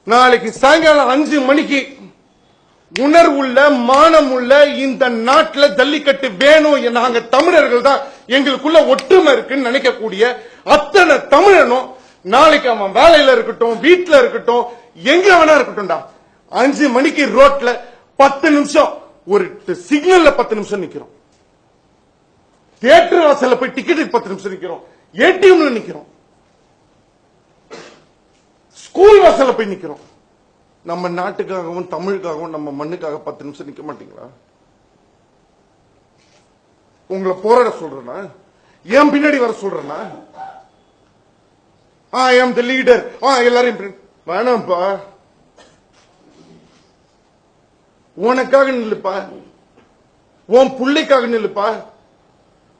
நாளைக்கு சாயங்காலம் 5 மணிக்கு உணர்வுள்ள மானமுள்ள இந்த நாட்டில் ஜல்லிக்கட்டு வேணும். நாங்க தமிழர்கள் தான், எங்களுக்குள்ள ஒற்றுமை இருக்குன்னு நினைக்கக்கூடிய அத்தனை தமிழனும் நாளைக்கு அவன் வேலையில இருக்கட்டும், வீட்டுல இருக்கட்டும், எங்க வேணா இருக்கட்டும்டா, 5 மணிக்கு ரோட்ல 10 நிமிஷம் ஒரு சிக்னல்ல 10 நிமிஷம் நிக்கிறோம். தியேட்டர் வாசல்ல போய் டிக்கெட்டுக்கு 10 நிமிஷம் நிக்கிறோம். ஏடிஎம்ல நிக்கிறோம். ஸ்கூல் வாசல்ல போய் நிக்கிறோம். நம்ம நாட்டுக்காகவும் தமிழுக்காகவும் நம்ம மண்ணுக்காக 10 நிமிஷம் நிக்க மாட்டீங்களா? உங்களை போராட சொல்றேன்னா, ஏன் பின்னாடி வர சொல்றேன்னா, ஐ ஆம் தி லீடர், எல்லாரும் வேணாம்ப்பா, உனக்காக நில்லுப்பா, உன் பிள்ளைக்காக நில்லுப்பா,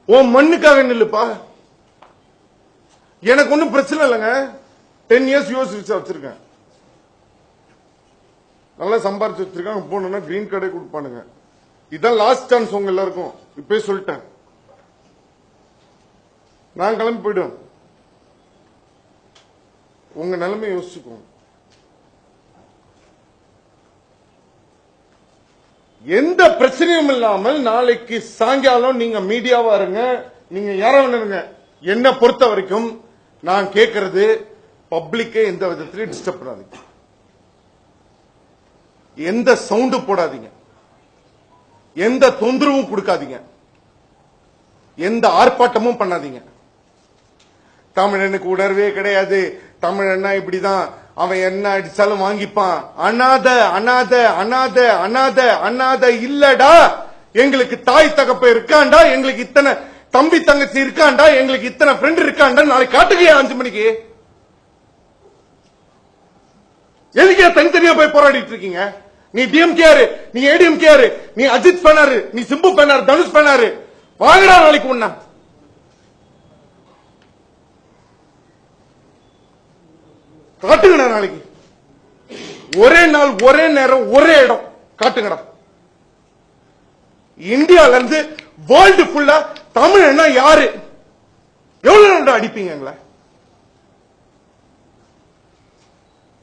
உன் மண்ணுக்காக நில்லுப்பா. எனக்கு ஒன்னும் பிரச்சனை இல்லைங்க. 10 இயர்ஸ் யூஎஸ் விசா வச்சிருக்கேன், நல்லா சம்பாரிச்சு வச்சிருக்காங்க. போனா கிரீன் கார்டே கொடுப்பானுங்க. இதான் லாஸ்ட் சான்ஸ் உங்க எல்லாருக்கும். இப்பயே சொல்லிட்டேன், நான் கிளம்பி போயிடுவேன். உங்க நிலைமை யோசிச்சுக்கோங்க. எந்த பிரச்சனையும் இல்லாமல் நாளைக்கு சாயங்காலம் நீங்க மீடியாவா இருங்க, நீங்க யார வேணுங்க. என்ன பொறுத்த வரைக்கும் நான் கேட்கறது, பப்ளிக்கே எந்த விதத்திலையும் டிஸ்டர்ப் பண்ணாதீங்க, எந்த சவுண்டு போடாதீங்க, எந்த தொந்தரவும் கொடுக்காதீங்க, எந்த ஆர்ப்பாட்டமும் பண்ணாதீங்க. தமிழனுக்கு உணர்வே கிடையாது, தமிழன்னா இப்படிதான், அவன் என்ன அடிச்சாலும் வாங்கிப்பான், அனாத அனாத அனாத அனாத அனாத இல்லடா. எங்களுக்கு தாய் தகப்ப இருக்காண்டா, எங்களுக்கு இத்தனை தம்பி தங்கச்சி இருக்காண்டா, எங்களுக்கு இத்தனை ஃப்ரெண்ட் இருக்காண்டா. நாளைக்கு காட்டுக்கையா 5 மணிக்கு எதுக்கே தனித்தனியா போய் போராடிட்டு இருக்கீங்க? நீ டிஎம்கேஆர், நீ ஏடிஎம்கேஆர், நீ அஜித் பேனாரு, நீ சிம்பு பேனாரு, தனுஷ் பேனாரு, வாங்கடா நாளைக்கு ஒண்ணா காட்டுங்கடா. நாளைக்கு ஒரே நாள், ஒரே நேரம், ஒரே இடம் காட்டுங்கடா. இந்தியால இருந்து வேர்ல்டு ஃபுல்லா தமிழ்னா யாரு, எவ்வளவு நாள் அடிப்பீங்க எங்களை?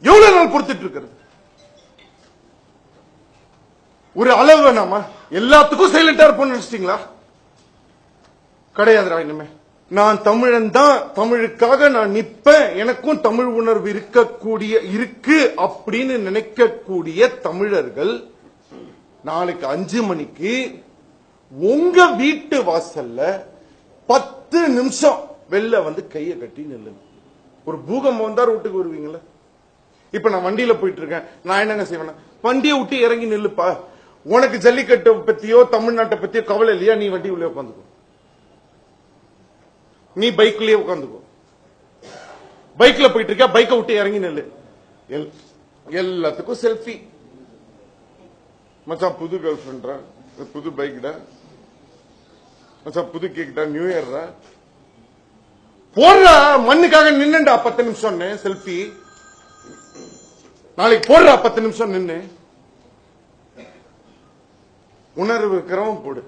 எவ்வளவு நாள் பொறுத்துட்டு இருக்கிறது? ஒரு அளவு வேணாமா? எல்லாத்துக்கும் சைலண்டா இருப்போம்னு நினைச்சிட்டீங்களா? கிடையாதுடா. இனிமே நான் தமிழன் தான், தமிழுக்காக நான் நிப்பேன், எனக்கும் தமிழ் உணர்வு இருக்கு அப்படின்னு நினைக்கக்கூடிய தமிழர்கள் நாளைக்கு 5 மணிக்கு உங்க வீட்டு வாசல்ல 10 நிமிஷம் வெளில வந்து கையை கட்டி நில்லுங்க. ஒரு பூகம்பம் வந்தா ரோட்டுக்கு வருவீங்களா? இப்ப நான் வண்டியில போயிட்டு இருக்கேன், நான் என்னங்க செய்வேன்? வண்டியை விட்டு இறங்கி நில்லுப்பா. உனக்கு ஜல்லிக்கட்டு பத்தியோ தமிழ்நாட்டை பத்தியோ கவலை இல்லையா? நீ வண்டி உள்ளே உட்காந்துக்கோ, நீ பைக்லயே உட்காந்துக்கோ. பைக்ல போயிட்டு இருக்க, பைக்கை விட்டு இறங்கி நில்லு. எல்லாத்துக்கும் செல்ஃபி. மச்சான் புது கேர்ள் ஃபிரெண்ட்ரா, புது பைக்டா, மச்சான் புது கேக்டா, நியூ இயர்ரா, போடுறா. மண்ணுக்காக நின்னுடா 10 நிமிஷம் செல்ஃபி. நாளைக்கு போடுறா 10 நிமிஷம் நின்னு. உணர்வு இருக்கிறவன் போடு.